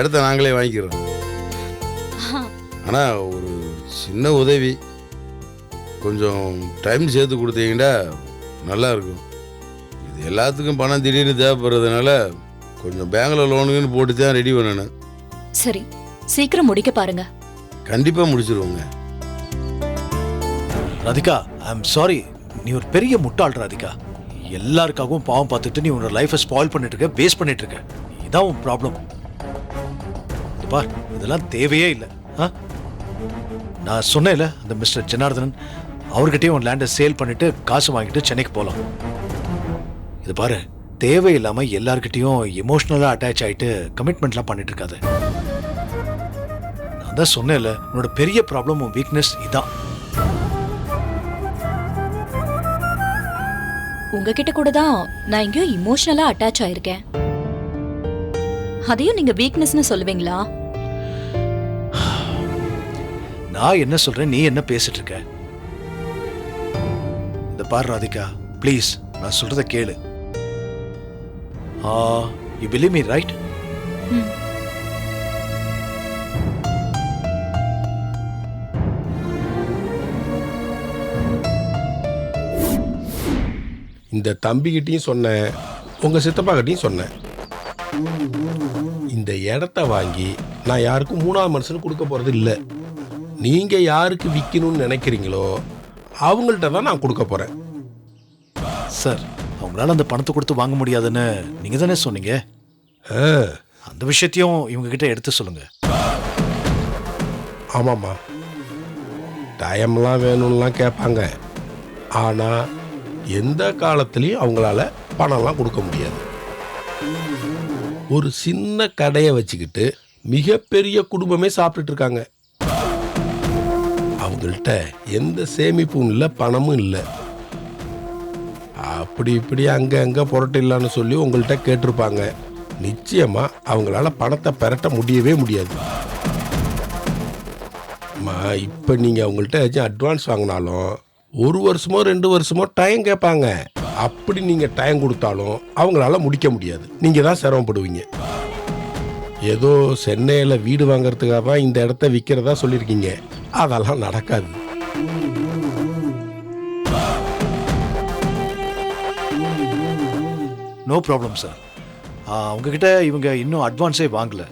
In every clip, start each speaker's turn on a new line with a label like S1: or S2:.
S1: இடத்த நாங்களே வாங்கிக்கிறோம். ஆனால் ஒரு சின்ன உதவி, கொஞ்சம் டைம் சேர்த்து கொடுத்தீங்கன்னா நல்லா இருக்கும். இது எல்லாத்துக்கும் பணம் திடீர்னு தேவைப்படுறதுனால கொஞ்சம் பேங்க்ல லோனுக்குன்னு போட்டு தான் ரெடி பண்ணணும்.
S2: சரி, சீக்கிரம் முடிக்க பாருங்க.
S1: கண்டிப்பாக முடிச்சிருவோங்க.
S3: Radhika, I am sorry. நீ ஒரு பெரிய முட்டாள் ராதிகா. எல்லாருக்காகவும் பாவம் பார்த்துட்டு நீ உன்னோட லைஃபை ஸ்பாயில் பண்ணிட்டு இருக்க, வேஸ்ட் பண்ணிட்டு இருக்க. இதான் உன் ப்ராப்ளம். பார், இதெல்லாம் தேவையே இல்லை. நான் சொன்னேன்ல, அந்த மிஸ்டர் ஜனார்தனன் அவர்கிட்டயும் உன் லேண்டை சேல் பண்ணிட்டு காசு வாங்கிட்டு சென்னைக்கு போகலாம். இது பாரு, தேவையில்லாம எல்லார்கிட்டையும் எமோஷனலா அட்டாச் ஆயிட்டு கமிட்மெண்ட்லாம் பண்ணிட்டு இருக்காது. நான் தான் சொன்னேன்ல, உன்னோட பெரிய ப்ராப்ளம், உன் வீக்னஸ் இதான்.
S2: உங்ககிட்ட கூட தான் நான் எங்கேயோ இமோஷனலா அட்டாச் ஆயிருக்கேன். அதையும் நீங்க வீக்னஸ்னு சொல்லுவீங்களா?
S3: நான் என்ன சொல்றேன், நீ என்ன பேசிட்டு இருக்க? இந்த பாரு ராதிகா, ப்ளீஸ் நான் சொல்றத கேளு. You believe me, right?
S4: இந்த தம்பிக்கிட்டையும் சொன்னேன், உங்கள் சித்தப்பாக்கிட்டையும் சொன்னேன். இந்த இடத்த வாங்கி நான் யாருக்கும் மூணாவது மனுஷனுக்கு கொடுக்க போகிறது இல்லை. நீங்கள் யாருக்கு விற்கணும்னு நினைக்கிறீங்களோ அவங்கள்ட்ட தான் நான் கொடுக்க போகிறேன்.
S3: சார், அவங்களால அந்த பணத்தை கொடுத்து வாங்க முடியாதுன்னு நீங்க தானே சொன்னீங்க. அந்த விஷயத்தையும் இவங்க கிட்ட எடுத்து சொல்லுங்க.
S4: ஆமாம்மா, டைம்லாம் வேணும்லாம் கேட்பாங்க. ஆனால் எந்த காலத்துலேயும் அவங்களால பணம்லாம் கொடுக்க முடியாது. ஒரு சின்ன கடையை வச்சுக்கிட்டு மிகப்பெரிய குடும்பமே சாப்பிட்டுட்டு இருக்காங்க. அவங்கள்ட்ட எந்த சேமிப்பும் இல்லை, பணமும் இல்லை. அப்படி இப்படி அங்கே புரட்டிடலான்னு சொல்லி உங்கள்கிட்ட கேட்டிருப்பாங்க. நிச்சயமாக அவங்களால பணத்தை பெரட்ட முடியவே முடியாது. இப்போ நீங்கள் அவங்கள்ட்ட ஏதாச்சும் அட்வான்ஸ் வாங்கினாலும் 1 வருஷமோ 2 வருஷமோ டைம் கேட்பாங்க. அப்படி நீங்கள் டைம் கொடுத்தாலும் அவங்களால முடிக்க முடியாது. நீங்கள் தான் சிரமப்படுவீங்க. ஏதோ சென்னையில் வீடு வாங்கிறதுக்காக தான் இந்த இடத்த விற்கிறதா சொல்லியிருக்கீங்க. அதெல்லாம் நடக்காது.
S3: No problem sir. உங்ககிட்ட இவங்க இன்னும் அட்வான்ஸே வாங்கல.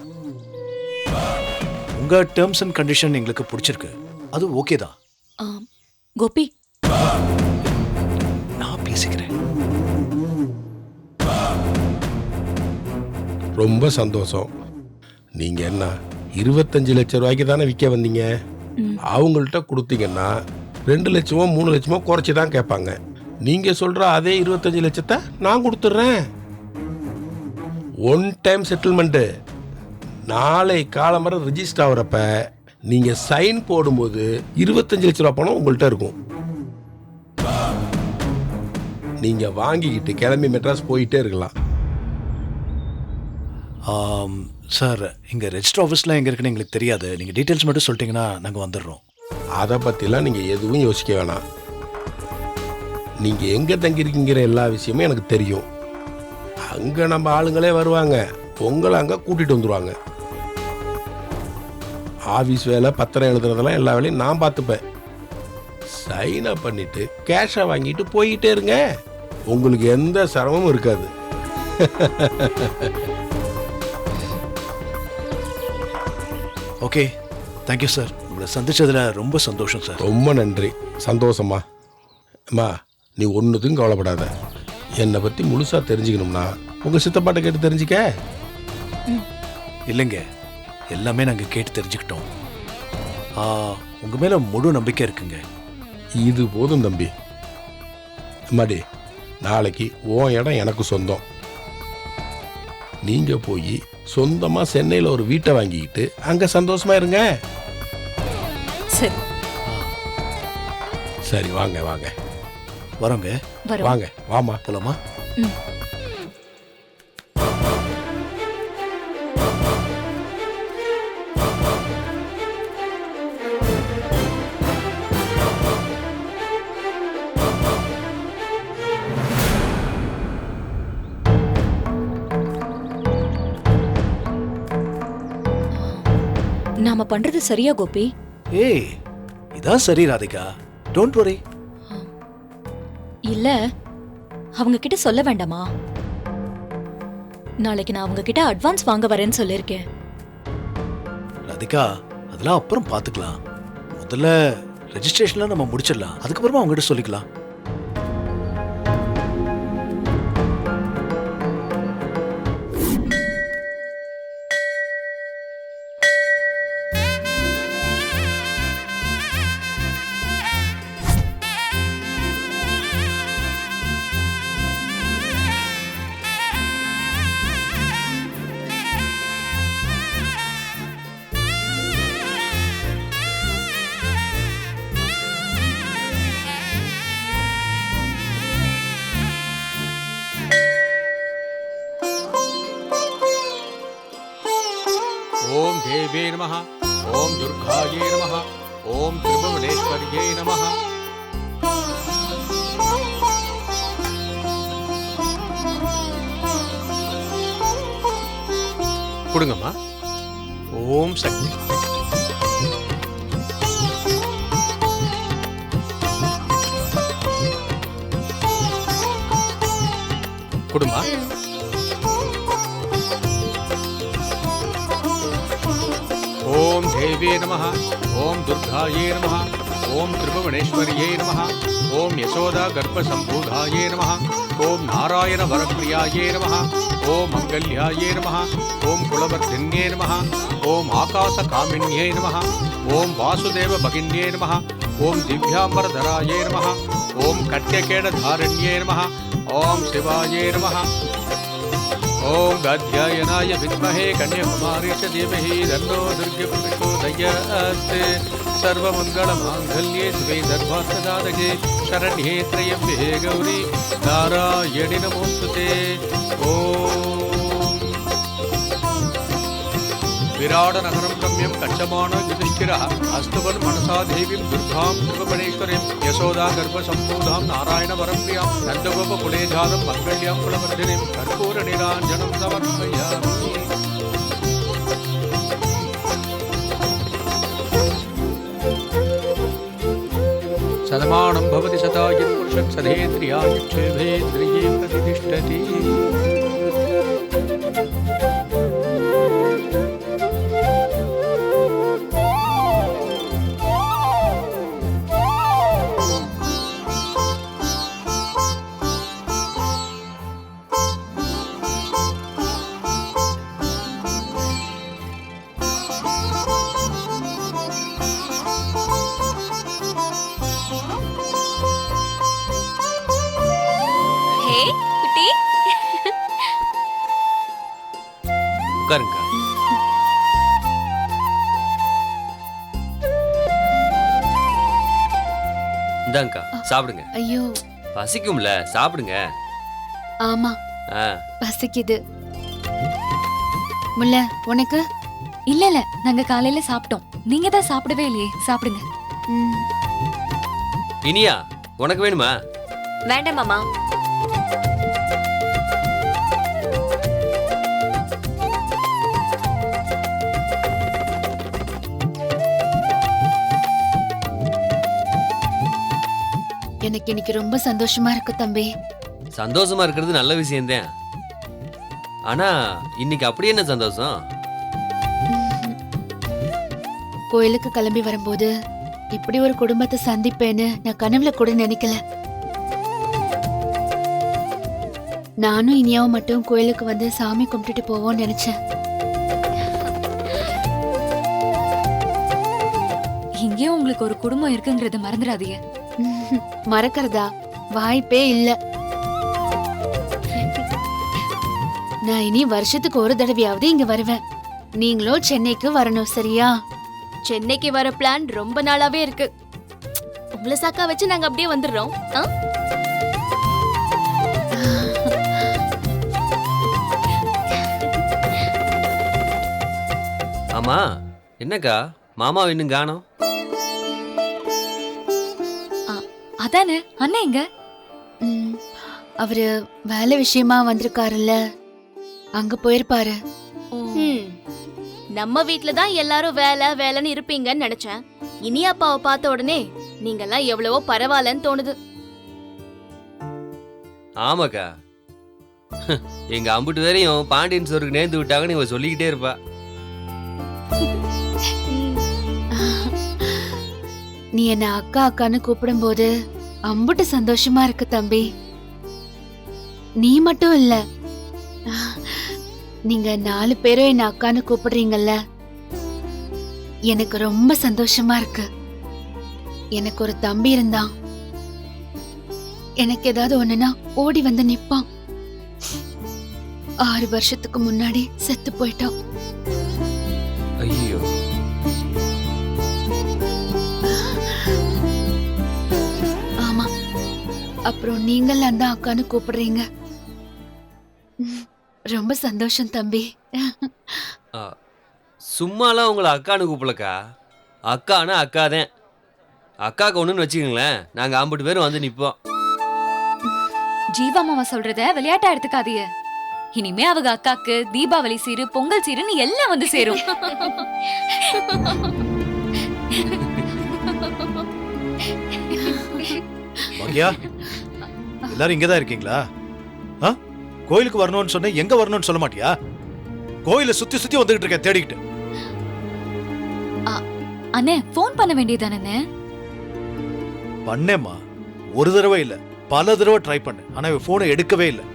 S3: உங்க டேர்ம்ஸ் அண்ட் கண்டிஷன் எங்களுக்கு பிடிச்சிருக்கு, அது ஓகே தான்.
S2: கோபி,
S3: நான் பேசிக்கிறேன்.
S4: ரொம்ப சந்தோஷம். நீங்கள் என்ன 25 லட்சம் ரூபாய்க்கு தானே விற்க வந்தீங்க? அவங்கள்ட்ட கொடுத்தீங்கன்னா 2 லட்சமோ 3 லட்சமோ குறைச்சி தான் கேட்பாங்க. நீங்கள் சொல்கிற அதே 25 லட்சத்தை நான் கொடுத்துட்றேன். 1 டைம் செட்டில்மெண்ட்டு. நாளை காலம்பரை ரிஜிஸ்டர் ஆகிறப்ப நீங்கள் சைன் போடும்போது 25 லட்ச ரூபா பணம் உங்கள்கிட்ட இருக்கும். நீங்கள் வாங்கிக்கிட்டு கிளம்பி மெட்ராஸ் போயிட்டே இருக்கலாம்.
S3: சார், இங்கே ரெஜிஸ்டர் ஆஃபீஸ்லாம் எங்கே இருக்குன்னு எங்களுக்கு தெரியாது. நீங்கள் டீட்டெயில்ஸ் மட்டும் சொல்லிட்டீங்கன்னா நாங்கள் வந்துடுறோம்.
S4: அதை பற்றிலாம் நீங்கள் எதுவும் யோசிக்க வேணாம். நீங்கள் எங்கே தங்கியிருக்கீங்கிற எல்லா விஷயமும் எனக்கு தெரியும். அங்கே நம்ம ஆளுங்களே வருவாங்க, உங்களை அங்கே கூட்டிகிட்டு வந்துடுவாங்க. ஆஃபீஸ் வேலை, பத்திரம் எழுதுறதெல்லாம் எல்லா வேலையும் நான் பார்த்துப்பேன். சைனை பண்ணிவிட்டு கேஷை வாங்கிட்டு போயிட்டே இருங்க. உங்களுக்கு எந்த சிரமமும் இருக்காது.
S3: Okay, thank you sir. உங்களை சந்திச்சதில் ரொம்ப சந்தோஷம் சார்.
S4: ரொம்ப நன்றி. சந்தோஷமா அம்மா, நீ ஒன்றுத்துக்கும் கவலைப்படாத. என்னை பற்றி முழுசாக தெரிஞ்சுக்கணும்னா உங்கள் சித்தப்பாட்ட கேட்டு தெரிஞ்சுக்க.
S3: இல்லைங்க, எல்லாமே நாங்கள் கேட்டு தெரிஞ்சுக்கிட்டோம். உங்கள் மேலே முழு நம்பிக்கை இருக்குங்க.
S4: இது போதும் தம்பி. அம்மாடி, நாளைக்கு உன் இடம் எனக்கு சொந்தம். நீங்கள் போய் சொந்தமாக சென்னையில் ஒரு வீட்டை வாங்கிக்கிட்டு அங்கே சந்தோஷமா இருங்க.
S2: சரி
S4: சரி, வாங்க வாங்க
S3: வரோங்க.
S4: வாங்க, வாமா
S3: போலாமா?
S2: பண்றது சரியா கோபி?
S3: ஏய் இதான் சரி ராதிகா, டோன்ட் வரி.
S2: இல்ல அவங்க கிட்ட சொல்ல வேண்டாமா? நாளைக்கு நான் அவங்க கிட்ட அட்வான்ஸ் வாங்க வரேன்னு சொல்லிருக்கேன்.
S3: ராதிகா அதெல்லாம் அப்புறம் பார்த்துக்கலாம். முதல்ல ரெஜிஸ்ட்ரேஷன்லாம் நம்ம முடிச்சிடலாம், அதுக்கப்புறமா அவங்ககிட்ட சொல்லிக்கலாம்.
S5: ओम देवे नमः, ओम दुर्गाये नमः, ओम त्रिभुवनेश्वर्ये नमः. கொடுங்கம்மா. ஓம் சக்தி. கொடுமா. ओम देवे नमः, ओम दुर्गाये नमः, ओम त्रिभुवनेश्वर्ये नमः, ओम यशोदा गर्भसम्भूताये नमः, ओम नारायण वरप्रियाये नमः, ओम मंगल्याये नमः, ओम कुलवर्धिन्ये नमः, ओम आकाशकामिन्ये नमः, ओम वासुदेव भगिन्ये नमः, ओम दिव्याम्बरधराये नमः, ओम कट्यकेडधारण्ये नमः, ओम शिवाये नमः. ओम गाध्यायनाय विद्महे कन्याकुमारी च धीमहि तन्नो दुर्गे प्रचोदयात्. सर्वमङ्गलमाङ्गल्ये शिवे सर्वार्थसाधके शरण्ये त्र्यम्बके गौरी नारायणि नमोस्तुते. ओम विराटनगरं रम्यं कच्छमानो युधिष्ठिरः अस्तुवन् मनसा देवीं दुर्गां त्रिभुवनेश्वरीं यशोदा गर्भसम्भूतां नारायण वरप्रियां नन्दगोपकुले जातं मङ्गल्यां कुलवर्धिनीं कर्पूरनीराञ्जनं समर्पयामि. सदमानं भवति शतायुः पुरुषः सदेन्द्रियायुक्षेभेन्द्रिये प्रतिष्ठति.
S2: ஹே குட்டி,
S5: உட்காருங்க. இந்தாங்கக்கா சாப்பிடுங்க.
S6: ஐயோ
S5: பசிக்கும்ல, சாப்பிடுங்க.
S6: ஆமா
S5: ஆ,
S6: பசிக்குது. முல்ல உனக்கு?
S7: இல்ல இல்ல, நாங்க காலையில சாப்பிட்டோம். நீங்க தான் சாப்பிடவே இல்லையே, சாப்பிடுங்க.
S6: ம்,
S5: இனியா உனக்கு வேணுமா?
S2: வேண்டாம் மாமா.
S6: எனக்கு இன்னைக்கு ரொம்ப சந்தோஷமா இருக்கு தம்பி.
S5: சந்தோஷமா இருக்கிறது நல்ல விஷயம்தான். ஆனா இன்னைக்கு அப்படி என்ன சந்தோஷம்?
S6: கோயிலுக்கு கிளம்பி வரும்போது இப்படி ஒரு குடும்பத்தை சந்திப்பேன்னு நான் கனவுல கூட நினைக்கல. நானும் இனியாவும் மட்டும் கோயிலுக்கு வந்து சாமி கும்பிட்டுட்டு போவோம்னு நினைச்சேன்.
S7: இங்கேயும் உங்களுக்கு ஒரு குடும்பம் இருக்குங்கறத மறந்துடாதீங்க.
S6: மறக்கிறதா வாய்ப்பே இல்ல. நான் இனி வருஷத்துக்கு ஒரு தடவையாவது இங்க வருவேன். நீங்களும் சென்னைக்கு வரணும், சரியா?
S8: சென்னைக்கு வர பிளான் ரொம்ப நாளாவே இருக்கு. உங்களை சாக்கா வச்சு நாங்க அப்படியே வந்துடுறோம்.
S5: ஆமா என்னக்கா மாமா இன்னும் காணோம்?
S7: அதானே அண்ணன் எங்க?
S6: ம், அவரு வேலை விஷயமா வந்திருக்காருல்ல, அங்க போயிருப்பாரு.
S8: ம், நம்ம வீட்ல தான் எல்லாரும் வேலை வேலைன்னு இருப்பீங்கன்னு நினைச்சேன். இனி அப்பாவை பார்த்த உடனே நீங்கெல்லாம் எவ்வளவோ பரவாயில்லன்னு தோணுது.
S5: ஆமாக்கா. எங்க அம்புட்டு பேரையும் பாண்டியன் சோருக்கு நேர்ந்து விட்டாங்கன்னு இவ சொல்லிக்கிட்டே இருப்பா.
S6: நீ என்ன அக்கா அக்கான்னு கூப்பிடும்போது அம்புட்டு சந்தோஷமா இருக்கு தம்பி. நீ மட்டும் இல்ல, நீங்க 4 பேரும் என்ன அக்கான்னு கூப்பிடுறீங்கல்ல, எனக்கு ரொம்ப சந்தோஷமா இருக்கு. எனக்கு ஒரு தம்பி இருந்தான். எனக்கு ஏதாவது ஒண்ணுனா ஓடி வந்து நிப்பான். 6 வருஷத்துக்கு முன்னாடி செத்து போயிட்டான்.
S5: ஐயோ,
S6: ஆமா, அப்புறம் நீங்களாம் தான் அக்கான்னு கூப்பிடுறீங்க. ரொம்ப சந்தோஷம் தம்பி.
S5: சும்மாலாம் உங்களை அக்கான்னு கூப்பிடலக்கா. அக்கானா அக்காதான். அக்காக்கு ஒண்ணுன்னு வச்சுக்கோங்களேன், நாங்க அம்புட்டு பேரும் வந்து நிப்போம்.
S7: ஜீவா மாமா சொல்றத விளையாட்டா எடுத்துக்காதீங்க. இனிமே அவங்க அக்காக்கு தீபாவளி சீரு, பொங்கல் சீருன்னு எல்லாம் வந்து சேரும்.
S3: பாக்யா, எல்லாரும் இங்கதான் இருக்கீங்களா? கோயிலுக்கு வரணும்னு சொன்ன, எங்க வரணும்னு சொல்ல மாட்டியா? கோயில சுத்தி சுத்தி வந்துகிட்டு இருக்க தேடிக்கிட்டு.
S7: அண்ணே போன் பண்ண வேண்டியதானே?
S3: பண்ணேம்மா, ஒரு தடவை இல்ல பல தடவை ட்ரை பண்ணேன். ஆனா இவ போனை எடுக்கவே இல்லை.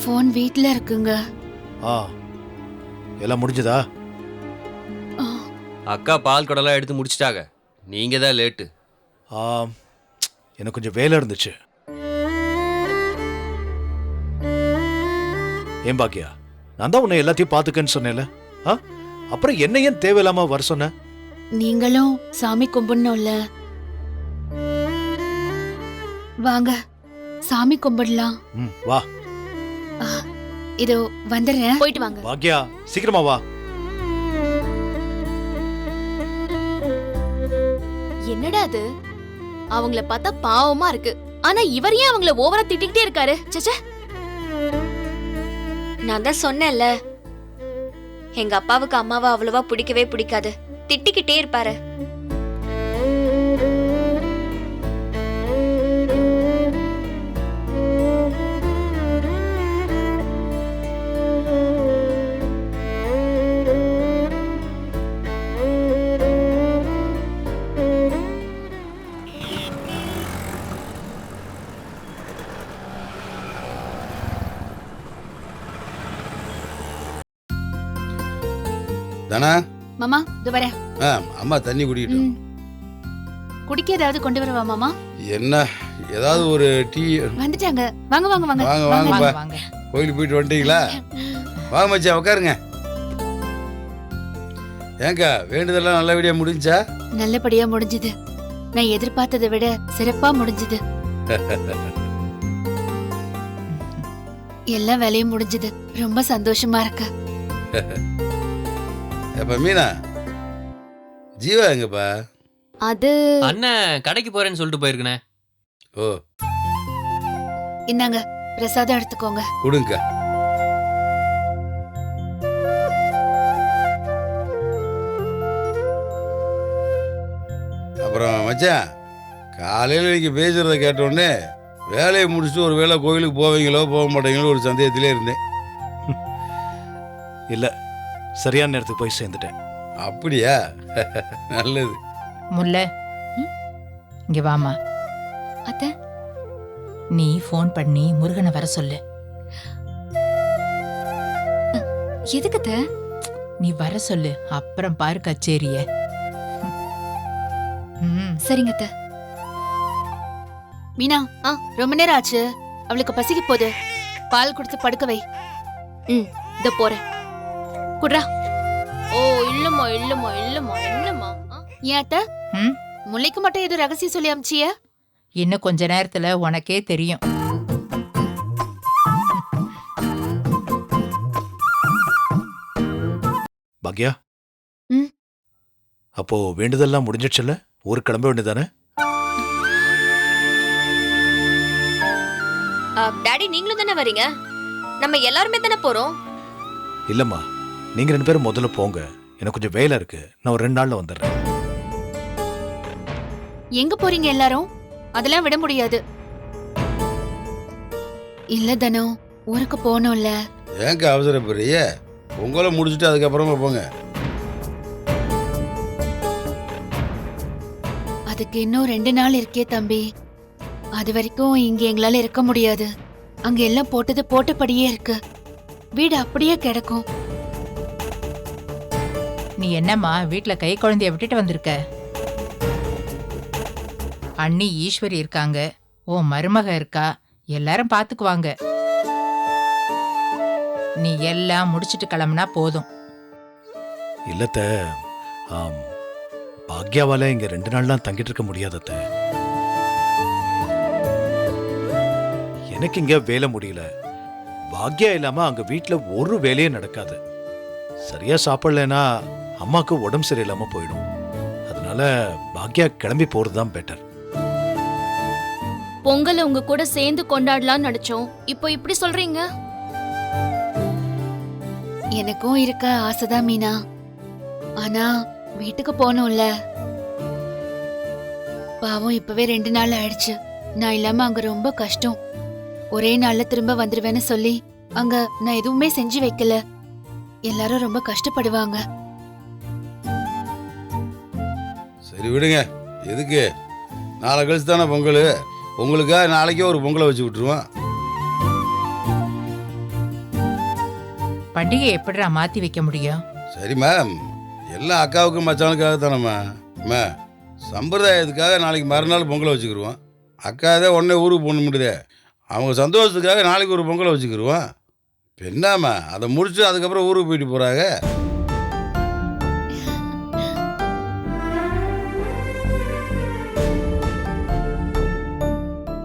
S6: போன் வீட்ல இருக்குங்க.
S3: எல்லாம் முடிஞ்சதா?
S5: அக்கா பால் கடலாம் எடுத்து முடிச்சிட்டாங்க. நீங்க தான் லேட்டு.
S3: எனக்கு கொஞ்சம் வேலை இருந்துச்சு. ஏன் பாக்கியா, நான் தான் உன்னை எல்லாத்தையும் பாத்துக்கன்னு சொன்னேன்ல. அப்புறம் என்ன ஏன் தேவையில்லாம வர சொன்ன?
S6: நீங்களும் சாமி கும்பிடணும்ல. வாங்க சாமி கும்பிடலாம்.
S3: வா.
S6: இதோ வந்துடுறேன்.
S8: போயிட்டு வாங்க.
S3: பாக்கியா, சீக்கிரமா வா.
S8: என்னடா அது, அவங்கள பார்த்தா பாவமா இருக்கு. ஆனா இவர் ஏன் அவங்கள ஓவரா திட்டிக்கிட்டே இருக்காரு? சச்சே,
S2: நான் தான் சொன்னேன்ல, எங்க அப்பாவுக்கு அம்மாவை அவ்வளவா பிடிக்கவே பிடிக்காது. திட்டிக்கிட்டே இருப்பாரு.
S1: தானா?
S6: மாமா இது வரேன்.
S1: அம்மா தண்ணி குடிக்கிட்டு.
S6: குடிக்க ஏதாவது கொண்டு வரவா மாமா?
S1: என்ன, ஏதாவது ஒரு டீ.
S6: வந்துட்டாங்க. வாங்க வாங்க வாங்க.
S1: வாங்க வாங்க. கோயிலுக்கு போயிட்டு வந்துட்டீங்களா? வாங்க மச்சான், உட்காருங்க. ஏங்கா, வேண்டுதெல்லாம் நல்லபடியா முடிஞ்சா?
S6: நல்லபடியா முடிஞ்சது. நான் எதிர்பார்த்ததை விட சிறப்பா முடிஞ்சது. எல்லா வேலையும் முடிஞ்சது. ரொம்ப சந்தோஷமா இருக்கு.
S1: எப்ப மீனா, ஜீவா எங்கப்பா?
S8: அது
S5: அண்ணன் கடைக்கு போறேன்னு சொல்லிட்டு போயிருக்கனே.
S1: ஓ,
S6: இந்தாங்க பிரசாதம் எடுத்துக்கோங்க.
S1: கொடுங்க. அப்புறம் மச்சான், காலையில் நீங்கள் பேசுகிறத கேட்டோடனே வேலையை முடிச்சுட்டு ஒரு வேளை கோயிலுக்கு போவீங்களோ போக மாட்டீங்களோ ஒரு சந்தேகத்திலே இருந்தேன்.
S3: இல்ல, சரியான நேரத்துக்கு போய் சேர்ந்துட்டேன்.
S1: அப்படியா? நல்லது.
S9: முல்ல, இங்க வாமா.
S7: அத்தை,
S9: நீ ஃபோன் பண்ணி முருகனை வர சொல்லு.
S7: எதுக்கு அத்தை?
S9: நீ வர சொல்லு, அப்புறம் பாரு கச்சேரிய.
S7: சரிங்க அத்தை.
S6: மீனா, ரொம்ப நேரம் ஆச்சு. அவளுக்கு பசிக்கு போகுது. பால் கொடுத்து படுக்க வை.
S8: இத போறேன். குட்ரா. ஓ, இல்லம்மா இல்லம்மா இல்லம்மா என்னம்மா?
S6: ஏன் அத்தை, முல்லைக்கு மட்டும் ஏதோ ரகசியம் சொல்லி அமிச்சிய?
S9: இன்னும் கொஞ்ச நேரத்துல உனக்கே தெரியும்.
S3: பாக்யா, அப்போ வேண்டுதெல்லாம் முடிஞ்சிடுச்சுல்ல? ஊருக்கு கிளம்ப வேண்டியதானே?
S2: டாடி, நீங்களும் தானே வரீங்க? நம்ம எல்லாருமே தானே போறோம்.
S3: இல்லம்மா, நீங்க 2 பேரும் முதல்ல போங்க. எனக்கு கொஞ்சம் வேலை இருக்கு. நான் ஒரு 2 நாள்ல வந்துடுறேன்.
S6: எங்க போறீங்க எல்லாரும்? அதெல்லாம் விட முடியாது. இல்ல தனு, ஊருக்கு போகணும்ல.
S1: ஏங்க அவசரப்படுறிய? உங்களை முடிச்சுட்டு அதுக்கப்புறமா போங்க.
S6: அதுக்கு இன்னும் 2 நாள் இருக்கே தம்பி. அது வரைக்கும் இங்க எங்களால இருக்க முடியாது. அங்க எல்லாம் போட்டது போட்டபடியே இருக்கு. வீடு அப்படியே கிடக்கும்.
S9: நீ என்னம்மா வீட்ல கை குழந்தைய விட்டுட்டு வந்திருக்க? அண்ணி ஈஸ்வரி இருக்காங்க, உன் மருமக இருக்கா, எல்லாரும் பாத்துக்குவாங்க. நீ எல்லாம் முடிச்சிட்டு கிளம்புனா போதும்.
S3: இல்லத்த, பாக்யாவால இங்க 2 நாள்லாம் தங்கிட்டு இருக்க முடியாதத்த. எனக்கு இங்க வேலை முடியல. பாக்யா இல்லாம அங்க வீட்ல ஒரு வேலையே நடக்காது. சரியா சாப்பிடலன்னா அம்மாக்கு உடம்பு சரியில்லாம போயிடும். அதனால பாக்யா கிளம்பி போறதுதான் பெட்டர்.
S8: பொங்கலை உங்க கூட சேர்ந்து கொண்டாடலாம்னு நினைச்சோம். இப்போ இப்படி சொல்றீங்க?
S6: எனக்கும் இருக்க ஆசைதான் மீனா. ஆனா வீட்டுக்கு போகணும்ல. பாவம் இப்பவே 2 நாள் ஆயிடுச்சு. நான் இல்லாம அங்க ரொம்ப கஷ்டம். ஒரே நாள்ல திரும்ப வந்துருவேன்னு சொல்லி அங்க நான் எதுவுமே செஞ்சு வைக்கல. எல்லாரும் ரொம்ப கஷ்டப்படுவாங்க.
S1: சரி விடுங்க, எதுக்கு? நாளை கழிச்சு தானே பொங்கல். உங்களுக்காக நாளைக்கே ஒரு பொங்கலை வச்சு விட்டுருவோம்.
S9: பண்டிகை எப்படிடா மாத்தி வைக்க முடியும்?
S1: சரி மேம், எல்லாம் அக்காவுக்கும் மச்சானுக்காக தானம்மா. அம்மா, சம்பிரதாயத்துக்காக நாளைக்கு மறுநாள் பொங்கலை வச்சுக்கிடுவோம். அக்கா தான் உடனே ஊருக்கு போகணும் முடியுதே. அவங்க சந்தோஷத்துக்காக நாளைக்கு ஒரு பொங்கலை வச்சுக்கிடுவோம். இப்போ என்னம்மா, அதை முடிச்சு அதுக்கப்புறம் ஊருக்கு போயிட்டு போகிறாங்க.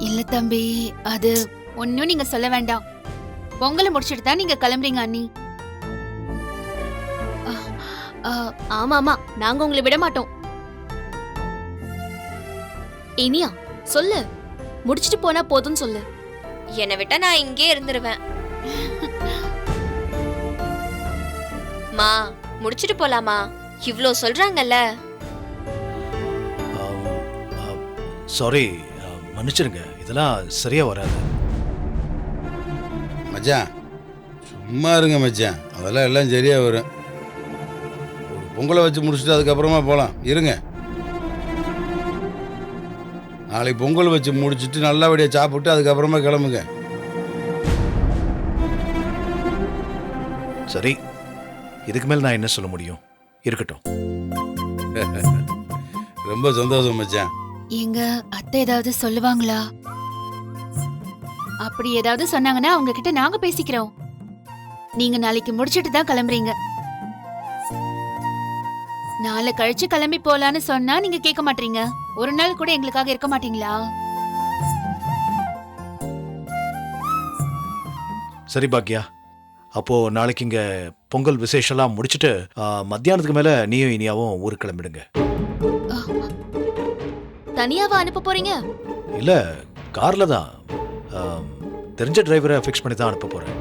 S6: இல்ல தம்பி, அது ஒன்னும் நீங்க சொல்ல வேண்டாம். பொங்கலை முடிச்சிட்டு தான் நீங்க கிளம்புறீங்க அண்ணி.
S8: ஆமா ஆமா, நாங்க உங்களை விட மாட்டோம். இனியா சொல்லு, முடிச்சிட்டு போனா போதும்னு சொல்லு.
S2: என்னை விட்டா நான் இங்கே இருந்துருவேன். மா, முடிச்சிட்டு போலாமா? இவ்ளோ சொல்றாங்கல்ல.
S3: சாரி, மன்னிச்சிருங்க. இதெல்லாம் சரியா வராது.
S1: மச்சான் சும்மா இருங்க மச்சான், அதெல்லாம் எல்லாம் சரியாக வரும். ஒரு பொங்கலை வச்சு முடிச்சுட்டு அதுக்கப்புறமா போகலாம். இருங்க, நாளைக்கு பொங்கல் வச்சு முடிச்சுட்டு நல்லபடியாக சாப்பிட்டு அதுக்கப்புறமா கிளம்புங்க.
S3: சரி, இதுக்கு மேல நான் என்ன சொல்ல முடியும்? இருக்கட்டும்.
S1: ரொம்ப சந்தோஷம் மச்சான்.
S6: எங்க அத்தை ஏதாவது சொல்லுவாங்களா? அப்படி ஏதாவது சொன்னாங்கன்னா அவங்க கிட்ட நாங்க பேசிக்கிறோம். நீங்க நாளைக்கு முடிச்சிட்டு தான் கிளம்புறீங்க. நாளை கழிச்சு கிளம்பி போலான்னு சொன்னா நீங்க கேட்க மாட்டீங்க. ஒரு நாள் கூட எங்களுக்காக இருக்க மாட்டீங்களா?
S3: சரி பாக்யா, அப்போ நாளைக்கு இங்க பொங்கல் விசேஷம்லாம் முடிச்சிட்டு மத்தியானத்துக்கு மேல நீயும் இனியாவும் ஊருக்கு கிளம்பிடுங்க.
S8: தனியாவா அனுப்ப போறீங்க?
S3: இல்ல, கார்ல தான். தெரிஞ்ச டிரைவரை ஃபிக்ஸ் பண்ணி தான் அனுப்ப போறேன்.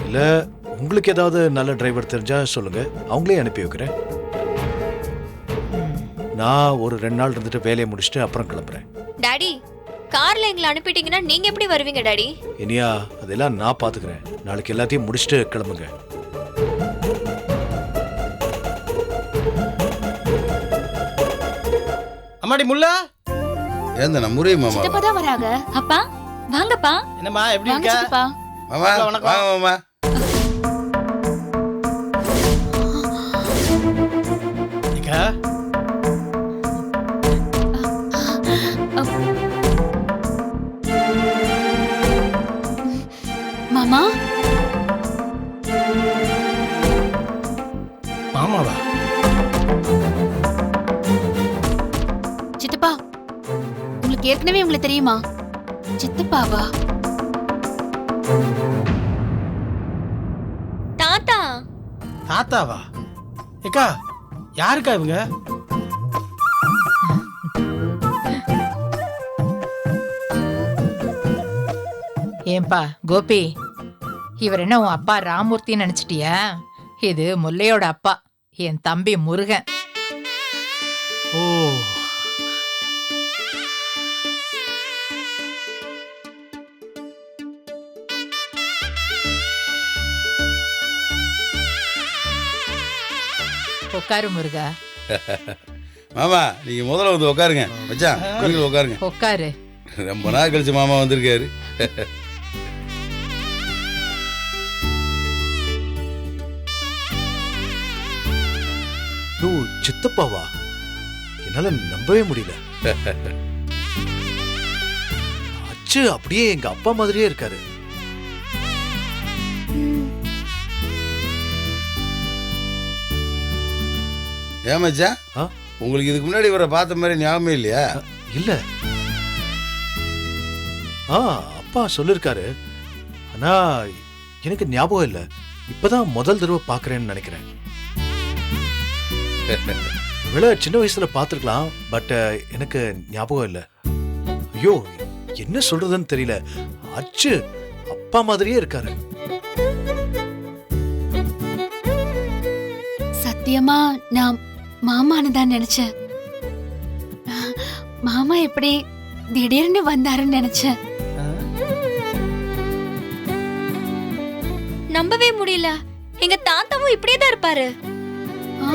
S3: இல்ல உங்களுக்கு ஏதாவது நல்ல டிரைவர் தெரிஞ்சா சொல்லுங்க, அவங்களே அனுப்பி வைக்கிறேன். நான் ஒரு 2 நாள் இருந்துட்டு வேலையை முடிச்சுட்டு அப்புறம் கிளம்புறேன்.
S2: டாடி, கார்ல எங்களை அனுப்பிட்டீங்கன்னா நீங்க எப்படி வருவீங்க டாடி?
S3: இனியா, அதெல்லாம் நான் பாத்துக்கிறேன். நாளைக்கு எல்லாத்தையும் முடிச்சுட்டு கிளம்புங்க.
S10: அம்மாடி முல்லா,
S1: ஏந்த நான் முறை மாமா.
S6: சித்தப்பா தான் வராங்க.
S7: அப்பா வாங்கப்பா.
S10: என்னம்மா எப்படி
S6: வாங்க
S10: இருக்க?
S6: சித்தப்பா.
S1: மாமா
S10: வணக்கம்.
S1: வாங்க மாமா.
S10: அக்கா,
S6: மாமா,
S10: மாமாவா?
S6: சித்தப்பா உங்களுக்கு ஏற்கனவே உங்களுக்கு தெரியுமா? சித்தப்பாவா?
S2: தாத்தா,
S10: தாத்தாவா? ஏக்கா, யாருக்கா இவங்க?
S9: ஏன்பா கோபி, இவர் என்ன உன் அப்பா ராமூர்த்தின்னு நினைச்சிட்டியா? இது முல்லையோட அப்பா, என் தம்பி முருகன்.
S3: ஓ,
S9: உட்காரு முருகா,
S1: மாமா நீங்க முதல்ல வந்து உட்காருங்க. மச்சான் நீங்களும் உட்காருங்க.
S9: உட்காரு.
S1: ரொம்ப நாள் கழிச்சு மாமா வந்திருக்காரு.
S3: ஓ, சித்தப்பாவா? என்னால நம்பவே முடியல. அச்சு அப்படியே எங்க அப்பா மாதிரியே இருக்காரு.
S1: ஏன் மச்சான்
S3: ஆ?
S1: உங்களுக்கு இதுக்கு முன்னாடி இவரை பார்த்த மாதிரி ஞாபகம் இல்லையா?
S3: இல்ல. அப்பா சொல்லிருக்காரு, ஆனா எனக்கு ஞாபகம் இல்ல. இப்பதான் முதல் தடவை பாக்குறேன்னு நினைக்கிறேன். விழா சின்ன வயசுல பாத்துருக்கலாம், பட் எனக்கு ஞாபகம் இல்ல. ஐயோ, என்ன சொல்றதுன்னு தெரியல. அச்சு அப்பா மாதிரியே இருக்காரு.
S6: சத்தியமா நான் மாமான்னு தான் நினைச்சேன். மாமா எப்படி திடீர்னு வந்தாருன்னு நினைச்சேன்.
S2: நம்பவே முடியல. எங்க தாத்தாவும் இப்படியே தான் இருப்பாரு.
S6: ஆ?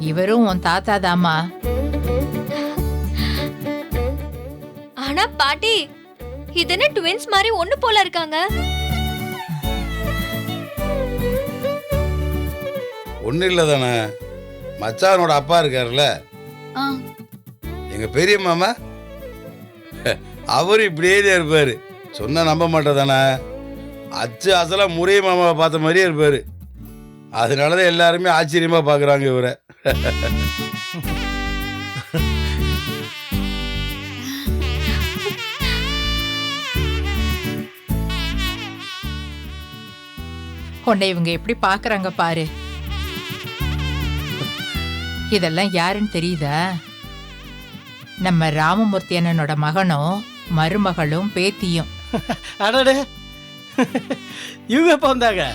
S9: இவரும் உன் தாத்தா தாமா.
S2: ஆனா பாட்டி, இது என்ன ட்வின்ஸ் மாதிரி ஒண்ணு போல இருக்காங்க?
S1: ஒன்றும் இல்லை தானே, மச்சானோட அப்பா இருக்காருல்ல,
S6: ஆ.
S1: எங்க பெரிய மாமா, அவரு இப்படியே தான் இருப்பாரு. சொன்னா நம்ப மாட்டேதானே, அச்சு அசலா முறைய மாமாவை பார்த்த மாதிரியே இருப்பாரு. அதனாலதான் எல்லாருமே ஆச்சரியமா பாக்குறாங்க இவரை.
S9: உன்னை இவங்க எப்படி பாக்குறாங்க பாரு. இதெல்லாம் யாருன்னு தெரியுதா? நம்ம ராமமூர்த்தி அண்ணனோட மகனும் மருமகளும் பேத்தியும்.
S10: அடடே, இவங்க எப்ப வந்தாங்க?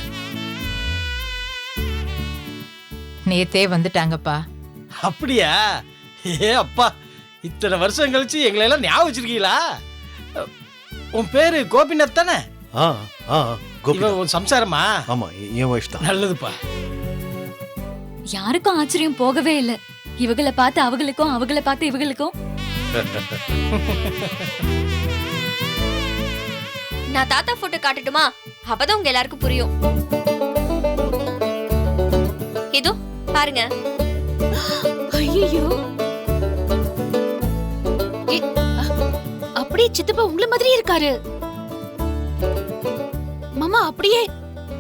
S9: நேத்தே வந்துட்டாங்கப்பா.
S10: அப்படியா? ஏ அப்பா, இத்தனை வருஷம் கழிச்சு எங்களை எல்லாம் ஞாபகம் வச்சிருக்கீங்களா? உன் பேரு கோபிநாத் தானே?
S3: ஆ, ஆ,
S10: இவன்
S3: கோபிநாத்.
S10: உன் சம்சாரமா?
S3: ஆமா, என் ஒய்ஃப் தான்.
S10: நல்லதுப்பா.
S7: யாருக்கும் ஆச்சரியம் போகவே இல்ல. இவங்களை பார்த்து அவங்களுக்கும், அவங்களை பார்த்து இவங்களுக்கும்.
S2: நான் தாத்தா போட்டோ காட்டட்டுமா? அப்பதான் உங்க எல்லாருக்கும் புரியும். இதோ பாருங்க.
S6: ஐயோ, அப்படியே சித்தப்பா உங்கள மாதிரியே இருக்காரு. மாமா அப்படியே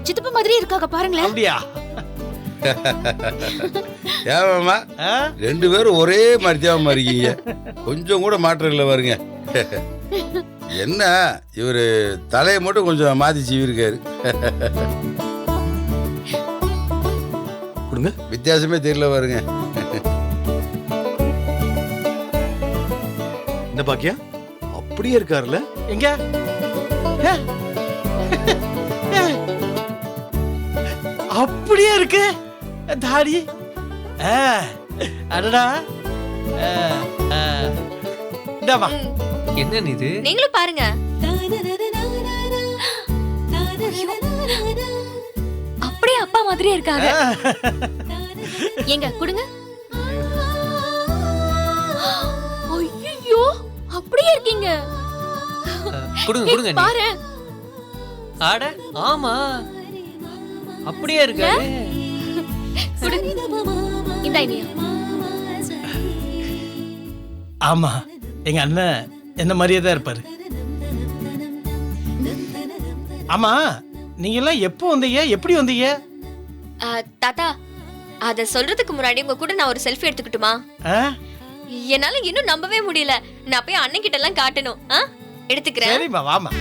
S6: சித்தப்பா மாதிரி இருக்காங்க பாருங்களேன்.
S10: அப்படியா?
S1: ஏன் மாமா,
S10: ஆ?
S1: ரெண்டு பேரும் ஒரே மாதிரி தான் இருக்கீங்க, கொஞ்சம் கூட மாற்றம் இல்லை பாருங்க. என்ன இவரு தலையை மட்டும் கொஞ்சம் மாத்தி சீவிருக்காரு.
S3: கொடுங்க.
S1: வித்தியாசமே தெரியல பாருங்க.
S3: இந்த பாக்கியா அப்படியே இருக்காருல்ல?
S10: எங்க? ஏ? ஏ? அப்படியே இருக்கு தாடி. அடடா. இந்தாமா.
S5: என்ன இது?
S2: நீங்களும் பாருங்க.
S7: அப்படியே அப்பா மாதிரியே இருக்காங்க.
S8: எங்க கொடுங்க.
S6: ஐயோ, அப்படியே இருக்கீங்க.
S5: கொடுங்க கொடுங்க நீ.
S8: பாரு.
S5: ஆட ஆமா, அப்படியே இருக்காரு.
S8: இந்த ஐடியா.
S10: ஆமா, எங்க அண்ணன் என்ன மாதிரியே தான் இருப்பாரு. ஆமா, நீங்க எல்லாம் எப்போ வந்தீங்க? எப்படி வந்தீங்க?
S2: தாத்தா, அத சொல்றதுக்கு முன்னாடி உங்க கூட நான் ஒரு செல்ஃபி எடுத்துக்கிட்டுமா?
S10: ஆ?
S2: என்னால இன்னும் நம்பவே முடியல. நான் போய் அண்ணன் கிட்ட எல்லாம் காட்டணும். எடுத்துக்கிறேன்.
S10: சரிம்மா, வாமா.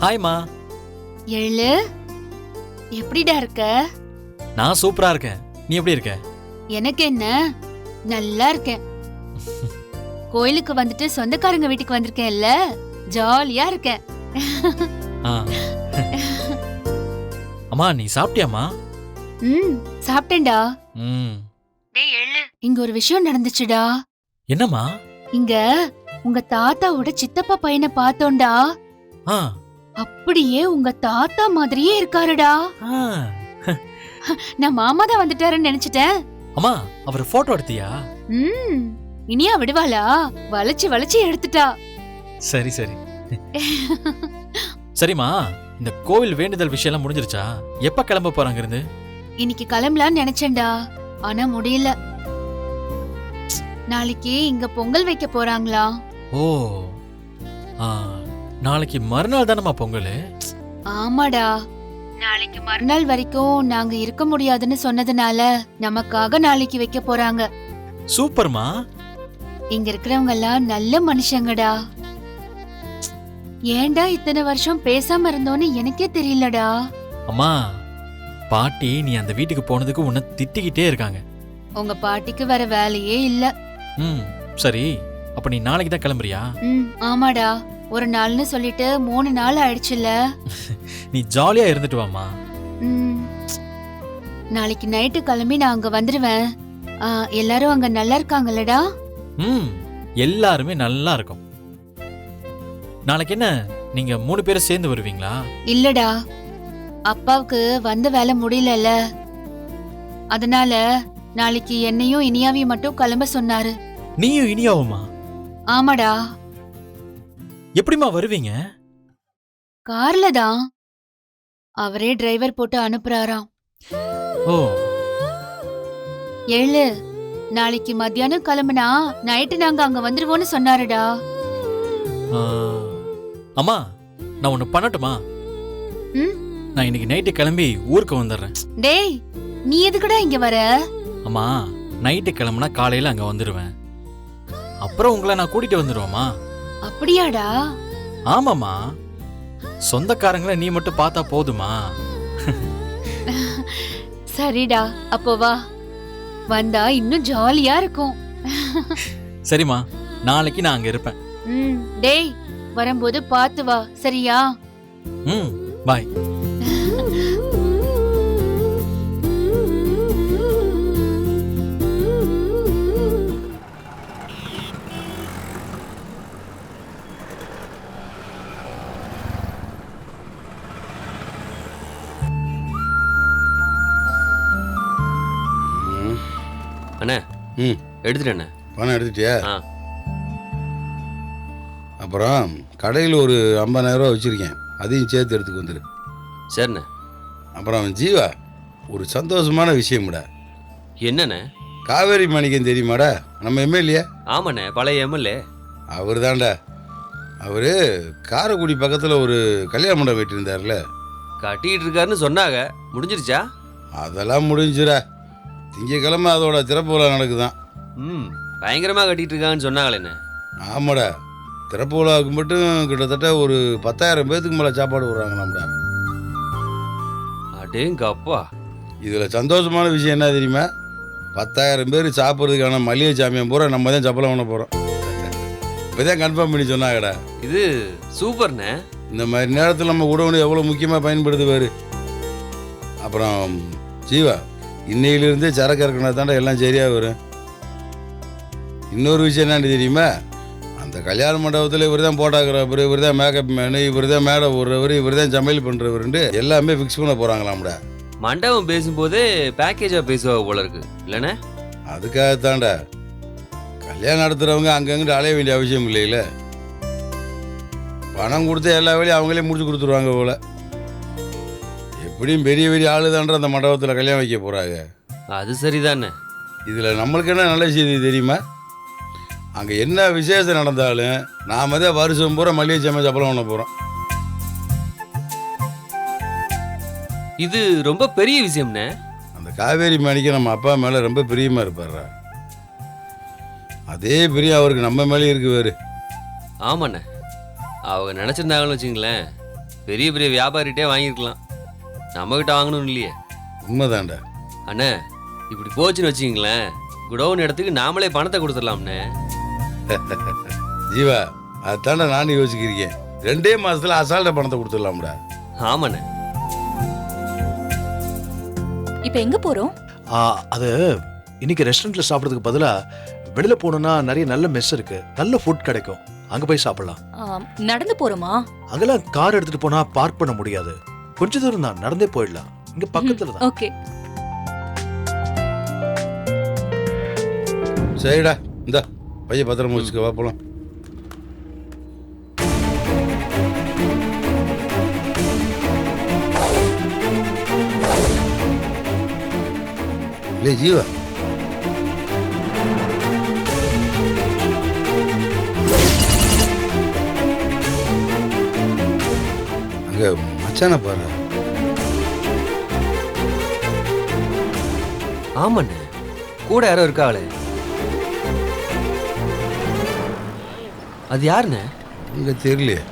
S11: ஹாய்மா.
S6: எழு, எப்படிடா இருக்க?
S11: நான் சூப்பரா இருக்கேன். நீ எப்படி இருக்க?
S6: எனக்கு என்ன, நல்லா இருக்கேன். கோயிலுக்கு வந்துட்டு சொந்தக்காரங்க வீட்டுக்கு வந்திருக்கேன்ல, ஜாலியா இருக்கேன்.
S11: ஆ. அம்மா நீ சாப்பிட்டியாம்மா?
S6: சாப்பிட்டேன்டா.
S11: ம்.
S6: இங்க ஒரு விஷயம் நடந்துச்சுடா.
S11: என்னம்மா?
S6: இங்க உங்க தாத்தாவோட சித்தப்பா பையனை பார்த்தோம்டா.
S11: ஆ.
S6: அப்படியே உங்க தாத்தா மாதிரியே இருக்காருடா.
S11: ஆ.
S6: நான் மாமா தான் வந்துட்டாருன்னு நினைச்சிட்டேன்.
S11: அம்மா அவர் போட்டோ எடுத்தியா?
S6: இனியா விடுவாளா? வளைச்சு வளைச்சு எடுத்துட்டா.
S11: சரி சரி. சரிம்மா, இந்த கோவில் வேண்டுதல் விஷயம் எல்லாம் முடிஞ்சிருச்சா? எப்ப கிளம்ப போறாங்க இருந்து?
S6: இன்னைக்கு கிளம்பலான்னு நினைச்சேன்டா, ஆனா முடியல. நாளைக்கு இங்க பொங்கல் வைக்க போறாங்களா?
S11: ஓ. ஆ, நாளைக்கு மறுநாள் தானம்மா பொங்கல்?
S6: ஆமாடா, நாளைக்கு மறுநாள் வரைக்கும் நாங்க இருக்க முடியாதுன்னு சொன்னதுனால நமக்காக நாளைக்கு வைக்க போறாங்க.
S11: சூப்பர்மா.
S6: இங்க இருக்கிறவங்க எல்லாம் நல்ல மனுஷங்கடா. ஏன்டா இத்தனை வருஷம் பேசாம இருந்தோன்னு எனக்கே தெரியலடா.
S11: அம்மா, பாட்டி நீ அந்த வீட்டுக்கு போனதுக்கு உன்னை திட்டிக்கிட்டே இருக்காங்க.
S6: உங்க பாட்டிக்கு வேற வேலையே இல்ல.
S11: சரி, அப்ப நீ நாளைக்கு தான் கிளம்புறியா?
S6: ஆமாடா, ஒரு நாள்னு சொல்லிட்டு 3 நாள் ஆயிடுச்சுல.
S11: நீ ஜாலியா இருந்துட்டு வாமா.
S6: நாளைக்கு நைட்டு கிளம்பி நான் அங்க வந்துருவேன். எல்லாரும் அங்க நல்லா இருக்காங்கல்லடா?
S11: எல்லாருமே நல்லா இருக்கும். நாளைக்கு என்ன நீங்க 3 பேரும் சேர்ந்து வருவீங்களா?
S6: இல்லடா, அப்பாவுக்கு வந்த வேலை முடியலல்ல, அதனால நாளைக்கு என்னையும் இனியாவையும் மட்டும் கிளம்ப சொன்னாரு.
S11: நீயும் இனியாவுமா?
S6: ஆமாடா.
S11: எப்படிமா வருவீங்க?
S6: கார்ல தான். அவரே டிரைவர் போட்டு அனுப்புறாராம்.
S11: ஓ.
S6: எழு, நாளைக்கு மத்தியானம் கிளம்புனா நைட்டு நாங்க அங்க வந்துருவோம்னு சொன்னாருடா.
S11: அம்மா நான் ஒண்ணு பண்ணட்டுமா? நான் இன்னைக்கு நைட்டு கிளம்பி ஊருக்கு வந்துடுறேன்.
S6: டேய், நீ எதுக்குடா இங்க வர?
S11: அம்மா, நைட்டு கிளம்புனா காலையில அங்க வந்துருவேன். அப்புறம் உங்களை நான் கூட்டிட்டு வந்துருவேமா.
S6: அப்படியாடா?
S11: ஆமாமா, சொந்தக்காரங்களை நீ மட்டும் பார்த்தா போதுமா?
S6: சரிடா, அப்போ வா. வந்தா இன்னும் ஜாலியா இருக்கும்.
S11: சரிம்மா, நாளைக்கு நான் அங்க இருப்பேன்.
S6: டேய், வரும்போது பார்த்து வா, சரியா?
S11: பாய்.
S5: அண்ணே, எடுத்துட்டேண்ணே.
S1: பணம் எடுத்துட்டியா? அப்புறம் கடையில் ஒரு 50,000 ரூபா வச்சுருக்கேன், அதையும் சேர்த்து எடுத்துக்கு வந்துடு.
S5: சரிண்ணே.
S1: அப்புறம் ஜீவா, ஒரு சந்தோஷமான விஷயம்டா.
S5: என்னண்ணே?
S1: காவேரி மாணிக்கம் தெரியுமாடா, நம்ம எம்எல்ஏ?
S5: ஆமாண்ணே, பழைய எம்எல்ஏ.
S1: அவர் தான்டா. அவர் காரைக்குடி பக்கத்தில் ஒரு கல்யாண மண்டபம் வெட்டியிருந்தார்ல.
S5: கட்டிக்கிட்டு இருக்காருன்னு சொன்னாங்க, முடிஞ்சிருச்சா?
S1: அதெல்லாம் முடிஞ்சுடா. திங்கக்கிழமை அதோட திறப்பு விழா நடக்குதான்.
S5: பயங்கரமாக கட்டிகிட்டு இருக்காங்கன்னு சொன்னாங்களேண்ணே.
S1: ஆமாடா, திறப்பு விழாவுக்கு மட்டும் கிட்டத்தட்ட ஒரு 10,000 பேத்துக்கு மேலே சாப்பாடு விடுறாங்களாம்டா.
S5: அடேங்கப்பா.
S1: இதில் சந்தோஷமான விஷயம் என்ன தெரியுமா? 10,000 பேர் சாப்பிட்றதுக்கான மளிகை சாமியம் பூரா நம்ம தான் சப்பலம் பண்ண போகிறோம். இப்போதான் கன்ஃபார்ம் பண்ணி சொன்னாங்கடா.
S5: இது சூப்பர்ண்ணே.
S1: இந்த மாதிரி நேரத்தில் நம்ம உணவு எவ்வளோ முக்கியமாக பயன்படுது பாரு. அப்புறம் ஜீவா, இன்னையிலிருந்தே சரக்கு இறக்குனா தாண்டா எல்லாம் சரியாக வரும். இன்னொரு விஷயம் என்னன்னு தெரியுமா? அந்த கல்யாண மண்டபத்தில் இவர் தான் போட்டாக்குறவர், இவர் தான் மேக்கப் மேனு, இவர் தான் மேடை போடுறவர், இவர் தான் சமையல் பண்ணுறவருன்ட்டு எல்லாமே ஃபிக்ஸ் பண்ண போகிறாங்களாம்டா.
S5: மண்டபம் பேசும்போதே பேக்கேஜாக பேசுவா போல இருக்கு இல்லைண்ணே?
S1: அதுக்காகத்தாண்டா. கல்யாணம் நடத்துகிறவங்க அங்கங்கிட்ட அலைய வேண்டிய அவசியம் இல்லைல்ல. பணம் கொடுத்து எல்லா வேலையும் அவங்களே முடிச்சு கொடுத்துருவாங்க போல. எப்படியும் பெரிய பெரிய ஆளு தான்ற அந்த மண்டபத்தில் கல்யாணம் வைக்க போகிறாங்க.
S5: அது சரிதானே.
S1: இதில் நம்மளுக்கு என்ன நல்ல செய்தி தெரியுமா? அங்கே என்ன விசேஷம் நடந்தாலும் நாம் தான் வருஷம் பூரா மளிகை சாமான் சப்பலம் பண்ண போகிறோம்.
S5: இது ரொம்ப பெரிய விஷயம்ண்ணே.
S1: அந்த காவேரி மாணிக்கம் நம்ம அப்பா மேலே ரொம்ப பிரியமாக இருப்பார்ரா. அதே பிரியம் அவருக்கு நம்ம மேலே இருக்கு வேறு.
S5: ஆமாண்ணே, அவங்க நினச்சிருந்தாங்கன்னு வச்சுங்களேன், பெரிய பெரிய வியாபாரிகிட்டே வாங்கியிருக்கலாம், நம்மகிட்ட வாங்கணும் இல்லையே.
S1: உண்மைதான்டா.
S5: அண்ணே இப்படி போச்சுன்னு வச்சுக்கிங்களேன், குடோன் இடத்துக்கு நாமளே பணத்தை கொடுத்துடலாம்ண்ணே.
S1: ஜீவா, அதான்டா நானும் யோசிக்கிறீங்க. 2 மாசத்துல அசால்ட்டா பணத்தை கொடுத்துடலாம்டா.
S5: ஆமாண்ணே.
S7: இப்ப எங்க போறோம்?
S3: அது இன்னைக்கு ரெஸ்டாரண்ட்ல சாப்பிட்றதுக்கு பதிலா வெளியில போனோம்னா நிறைய நல்ல மெஸ் இருக்கு, நல்ல ஃபுட் கிடைக்கும், அங்க போய் சாப்பிடலாம்.
S7: நடந்து போறோமா?
S3: அங்கெல்லாம் கார் எடுத்துட்டு போனா பார்க் பண்ண முடியாது, கொஞ்ச தூரம் தான், நடந்தே போயிடலாம், இங்க பக்கத்துல தான்.
S7: ஓகே.
S1: சரிடா, இந்தா பையன் பத்திரமா வச்சுக்க, வா போலாம். இல்லை ஜீவா, அங்க மச்சான பாரு.
S5: ஆமாண்ணே, கூட யாரோ இருக்காளே, அது யாருண்ணே?
S1: இங்க தெரியலையே.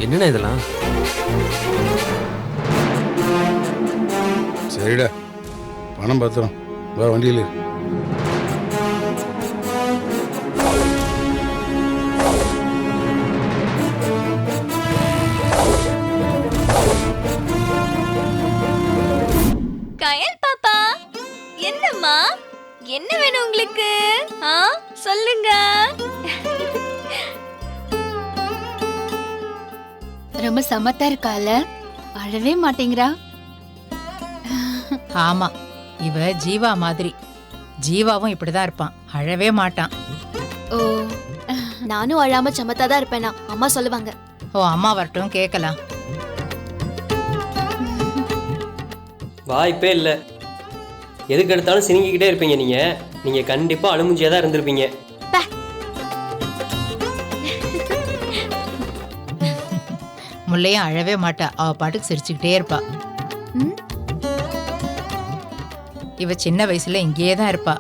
S5: என்னண்ணே இதெல்லாம்?
S1: சரிடா, பணம் பத்திரம், வா வண்டியில் இரு.
S2: கயல் பாப்பா, என்னம்மா, என்ன வேணும் உங்களுக்கு? சொல்லுங்க.
S6: ரொம்ப சமத்தா இருக்கால, அழவே மாட்டேங்கிறா.
S9: ஆமா, இவ ஜீவா மாதிரி. ஜீவாவும் இப்படிதான் இருப்பான், அழவே மாட்டான்.
S6: ஓ,
S8: நானும் அழாம சமத்தாதான் இருப்பேனா, அம்மா சொல்லுவாங்க.
S9: ஓ, அம்மா வரட்டும் கேட்கலாம்.
S12: வாய்ப்பே இல்லை. எதுக்கு எடுத்தாலும் சினிங்கிக்கிட்டே இருப்பீங்க நீங்க கண்டிப்பா அழுமுஞ்சியா தான் இருந்திருப்பீங்க.
S9: முள்ளையும் அழவே மாட்டா, அவ பாட்டுக்கு சிரிச்சுக்கிட்டே இருப்பா. இவ சின்ன வயசுல இங்கேயே தான் இருப்பா.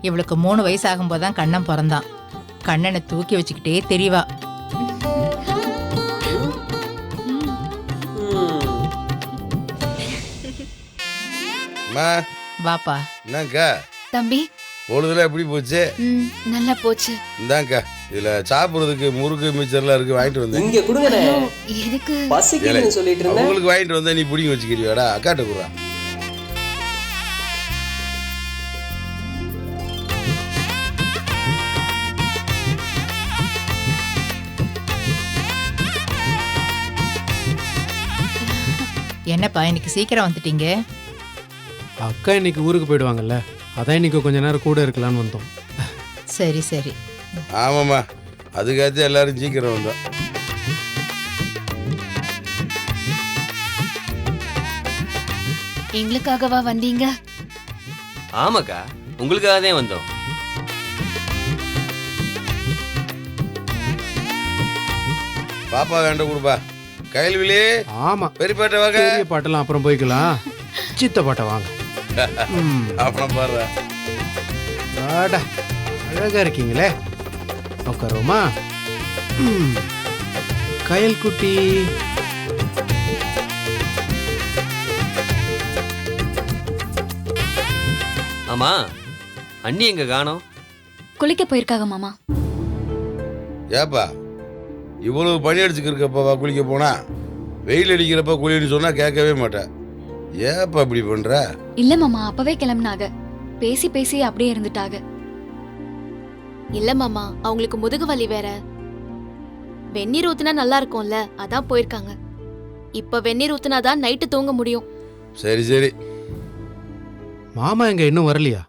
S9: இவளுக்கு 3 வயசு ஆகும்போதுதான் கண்ணன் பிறந்தான். கண்ணனை தூக்கி வச்சுக்கிட்டே தெரியவா. வாப்பா.
S1: என்னக்கா
S6: தம்பி,
S1: பொழுதுல எப்படி போச்சு?
S6: நல்லா போச்சு.
S1: இந்தாக்கா, இதுல சாப்பிடுறதுக்கு முறுக்கு மிச்சர்லாம் இருக்கு, வாங்கிட்டு வந்தேன்.
S12: இங்க கொடுங்கண்ணே.
S6: எதுக்கு?
S12: பசிக்குதுன்னு சொல்லிட்டு இருந்தேன்.
S1: உங்களுக்கு வாங்கிட்டு வந்தா நீ பிடிங்கி வச்சுக்கிறியாடா? அக்காட்ட குறா.
S9: என்னப்பா இன்னைக்கு சீக்கிரம் வந்துட்டீங்க?
S13: அக்கா இன்னைக்கு ஊருக்கு போயிடுவாங்கல்ல, அதான் இன்னைக்கு கொஞ்ச நேரம் கூட இருக்கலாம்னு வந்தோம்.
S9: சரி சரி.
S1: ஆமாம்மா, அதுக்காச்சும் எல்லாரும் சீக்கிரம் வந்தோம்.
S6: எங்களுக்காகவா வந்தீங்க?
S5: ஆமாக்கா, உங்களுக்காக தான் வந்தோம்.
S1: பாப்பா வேண்ட கொடுப்பா. கைல்விழி.
S13: ஆமா,
S1: பெரியப்பாட்ட வாங்க.
S13: பெரிய பாட்டெல்லாம் அப்புறம் போய்க்கலாம், சித்த பாட்டை வாங்க.
S1: அப்புறம் பாரு.
S13: வாடா, அழகா இருக்கீங்களே, உட்காருவோமா? கயல் குட்டி.
S5: ஆமா, அண்ணி எங்க காணோம்?
S7: குளிக்க போயிருக்காங்க மாமா.
S1: ஏப்பா, இவ்வளவு பனி அடிச்சுக்கிறப்பா குளிக்க போனா? வெயில் அடிக்கிறப்ப குளின்னு சொன்னா கேட்கவே மாட்டேன். ஏப்பா இப்படி பண்ற?
S7: இல்ல மாமா, அப்பவே கிளம்புனாங்க, பேசி பேசி அப்படியே இருந்துட்டாங்க.
S8: இல்ல மாமா, அவங்களுக்கு முதுகு வலி வேற. வெந்நீர் ஊத்துனா நல்லா இருக்கும்ல, அதான் போயிருக்காங்க. இப்ப வெந்நீர் ஊத்துனாதான் நைட்டு தூங்க முடியும்.
S1: சரி சரி.
S13: மாமா எங்க இன்னும் வரலையா?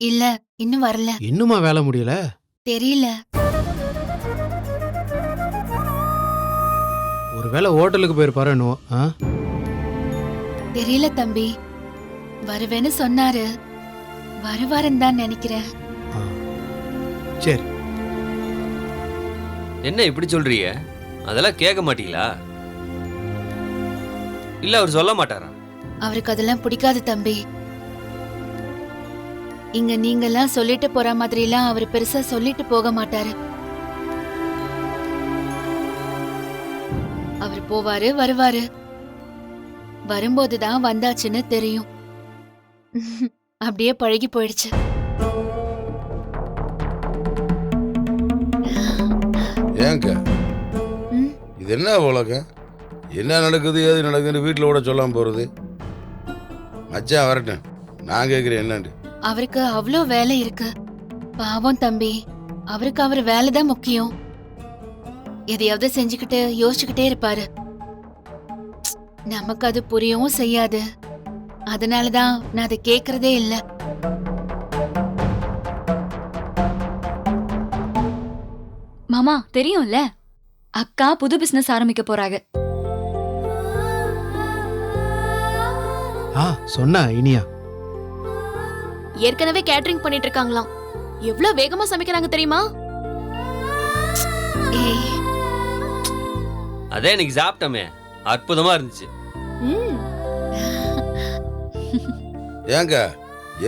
S6: இல்ல, இன்னும் வரல.
S13: இன்னுமா வேலை முடியல?
S6: தெரியல.
S13: ஒருவேளை ஹோட்டலுக்கு போயிருப்பாரு.
S6: தெரியல தம்பி. வருவேன்னு சொன்னாரு. வருவாருன்னு தான் நினைக்கிறேன்.
S13: ஆ சரி.
S5: என்ன இப்படி சொல்றீங்க? அதெல்லாம் கேட்க மாட்டீங்களா? இல்ல அவர் சொல்ல மாட்டாரா?
S6: அவருக்கு அதெல்லாம் பிடிக்காது தம்பி. இங்க நீங்கெல்லாம் சொல்லிட்டு போற மாதிரிலாம் அவர் பெருசா சொல்லிட்டு போக மாட்டாரு. அவர் போவாரு வருவாரு. வரும்போதுதான் வந்தாச்சுன்னு தெரியும். அப்படியே பழகி போயிடுச்சு.
S1: ஏங்க
S6: ம்,
S1: இது என்ன உலகம்? என்ன நடக்குது ஏது நடக்குதுன்னு வீட்டில் கூட சொல்லாமல் போகிறது? மச்சான் வரட்டும், நான் கேட்குறேன் என்னண்டு.
S6: அவருக்கு அவ்வளோ வேலை இருக்கு. பாவம் தம்பி. அவருக்கு அவர் வேலை தான் முக்கியம். எதையாவது செஞ்சுக்கிட்டு யோசிச்சுக்கிட்டே இருப்பாரு. நமக்கு அது புரியவும் செய்யாது. அதனாலதான் நான் அதை கேக்குறதே இல்ல.
S7: மாமா தெரியும்ல, அக்கா புது பிசினஸ் ஆரம்பிக்க போறாங்க.
S13: ஆ சொன்னா இனியா.
S8: ஏற்கனவே கேட்டரிங் பண்ணிட்டு இருக்காங்களாம். எவ்வளவு வேகமா சமைக்கிறாங்க தெரியுமா?
S6: ஏய்,
S5: அதே இன்னைக்கு சாப்பிட்டோமே, அற்புதமா இருந்துச்சு.
S8: ம்,
S1: ஏங்க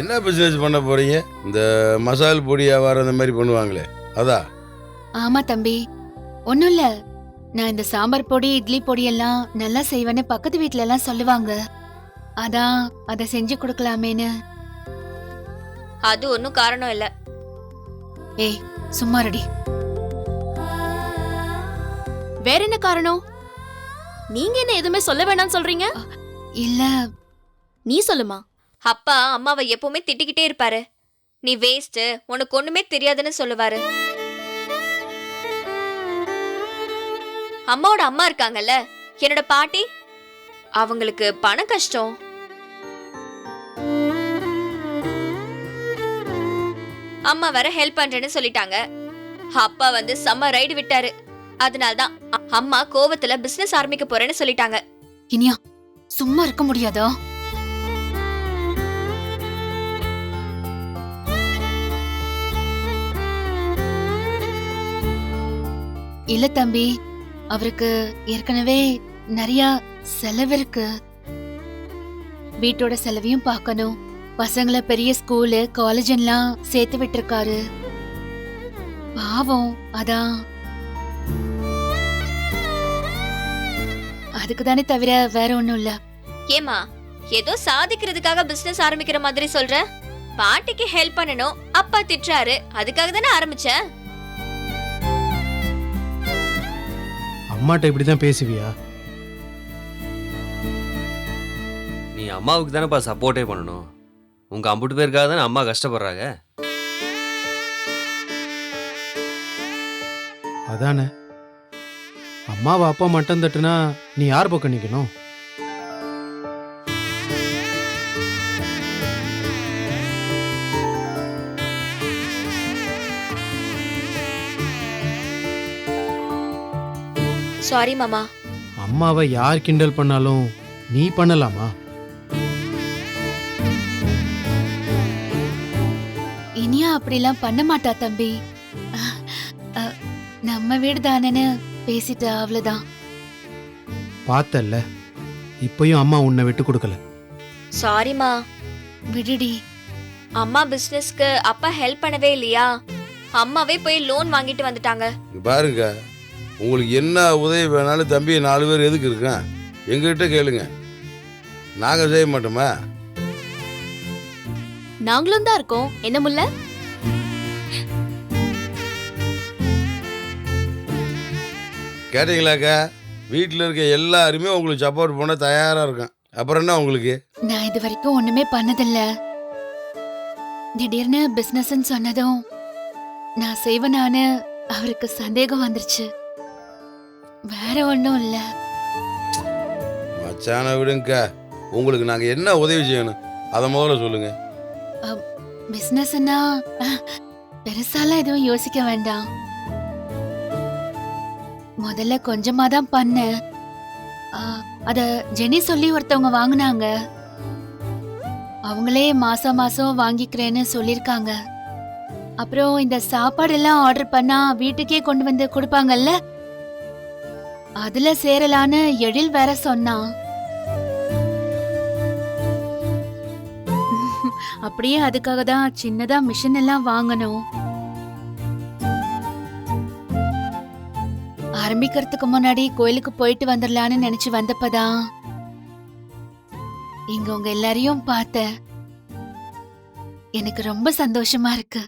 S1: என்ன பிஸ்னஸ் பண்ண போறீங்க? இந்த மசால் பொடி வியாபாரம் இந்த மாதிரி பண்ணுவாங்களே அதா?
S6: ஆமா தம்பி. ஒண்ணும் இல்ல, நான் இந்த சாம்பார் பொடி இட்லி பொடி எல்லாம் நல்லா செய்வேன்னு பக்கத்து வீட்ல எல்லாம் சொல்லுவாங்க. அதான் அதை செஞ்சு கொடுக்கலாமேன்னு.
S2: அது ஒன்றும் காரணம் இல்ல.
S6: ஏய் சும்மா ரெடி.
S8: வேற என்ன காரணம்? நீங்க என்ன எதுவுமே சொல்ல வேணாம்னு சொல்றீங்க?
S6: இல்ல,
S8: நீ சொல்லுமா.
S2: அப்பா அம்மாவை எப்பவுமே திட்டிக்கிட்டே இருப்பாரு. நீ வேஸ்ட், உனக்கு ஒண்ணுமே தெரியாதுன்னு சொல்லுவாரு. அம்மாவோட அம்மா இருக்காங்கல்ல, என்னோட பாட்டி, அவங்களுக்கு பண கஷ்டம். அம்மா வேற ஹெல்ப் பண்றேன்னு சொல்லிட்டாங்க. அப்பா வந்து செம்ம ரைடு விட்டாரு. அதனால்தான் அம்மா கோவத்துல பிசினஸ் ஆரம்பிக்க போறேன்னு சொல்லிட்டாங்க.
S6: இனியா சும்மா இருக்க முடியாதா? இல்ல தம்பி, அவருக்கு ஏற்கனவே நிறைய செலவு இருக்கு. வீட்டோட செலவையும் பார்க்கணும். பசங்களை பெரிய ஸ்கூலு காலேஜ் எல்லாம் சேர்த்து விட்டுருக்காரு. பாவம். அதான் அதுக்கு தானே தவிர வேற ஒண்ணும் இல்ல.
S2: ஏமா ஏதோ சாதிக்கிறதுக்காக பிசினஸ் ஆரம்பிக்கிற மாதிரி சொல்ற? பாட்டிக்கு ஹெல்ப் பண்ணணும், அப்பா திட்டுறாரு, அதுக்காக தானே ஆரம்பிச்சேன்.
S13: அம்மாட்ட இப்படி தான் பேசுவியா?
S5: நீ அம்மாவுக்கு தானேப்பா சப்போர்ட்டே பண்ணணும். உங்க அம்புட்டு பேருக்காக தானே அம்மா கஷ்டப்படுறாங்க.
S13: அதானே. அம்மாவை அப்பா மட்டம் தட்டுனா நீ யார் பக்கம் நிக்கணும்?
S2: சாரி மாமா.
S13: அம்மாவை யார் கிண்டல் பண்ணாலும் நீ பண்ணலாமா?
S6: இனியா அப்படிலாம் பண்ண மாட்டா தம்பி. நம்ம வீடு தானேன்னு பேசிட்டு அவ்வளவுதான்.
S13: பார்த்தல்ல, இப்பயும் அம்மா உன்னை விட்டு கொடுக்கல.
S2: சாரிமா.
S6: விடுடி.
S2: அம்மா பிசினஸ்க்கு அப்பா ஹெல்ப் பண்ணவே இல்லையா? அம்மாவே போய் லோன் வாங்கிட்டு வந்துட்டாங்க.
S1: இங்க பாருங்க, உங்களுக்கு என்ன உதவி வேணாலும் தம்பி 4 பேர் எதுக்கு இருக்கான், எங்ககிட்ட கேளுங்க. நாங்க செய்ய மாட்டோமா?
S8: நாங்களும் தான் இருக்கோம். என்ன முல்ல?
S1: கேட்டீங்களாக்கா? வீட்டில் இருக்க எல்லாருமே உங்களுக்கு சப்போர்ட் பண்ண தயாராக இருக்கேன். அப்புறம் என்ன உங்களுக்கு?
S6: நான் இது வரைக்கும் ஒண்ணுமே பண்ணதில்ல. திடீர்னு பிசினஸ்ன்னு சொன்னதும் நான் செய்வேனான்னு அவருக்கு சந்தேகம் வந்துருச்சு. வேற ஒண்ணும் இல்ல.
S1: மச்சான விடுங்கக்கா, உங்களுக்கு நாங்கள் என்ன உதவி செய்யணும் அதை முதல்ல சொல்லுங்க.
S6: பிசினஸ்னா பெருசாலாம் எதுவும் யோசிக்க வேண்டாம். முதல்ல கொஞ்சமா தான் பண்ணேன். அத ஜெனி சொல்லி ஒருத்தவங்க வாங்கினாங்க. அவங்களே மாசம் மாசம் வாங்கிக்கிறேன்னு சொல்லிருக்காங்க. அப்புறம் இந்த சாப்பாடு எல்லாம் ஆர்டர் பண்ணா வீட்டுக்கே கொண்டு வந்து கொடுப்பாங்கல்ல, அதுல சேரலான்னு எழில் வேற சொன்னா. அப்படியே அதுக்காக தான் சின்னதா மிஷின் எல்லாம் வாங்கணும். ஆரம்பிக்கிறதுக்கு முன்னாடி கோயிலுக்கு போயிட்டு வந்துடலான்னு நினைச்சு வந்தப்பதான் இங்க உங்க எல்லாரையும் பார்த்தேன். எனக்கு ரொம்ப சந்தோஷமா இருக்கு.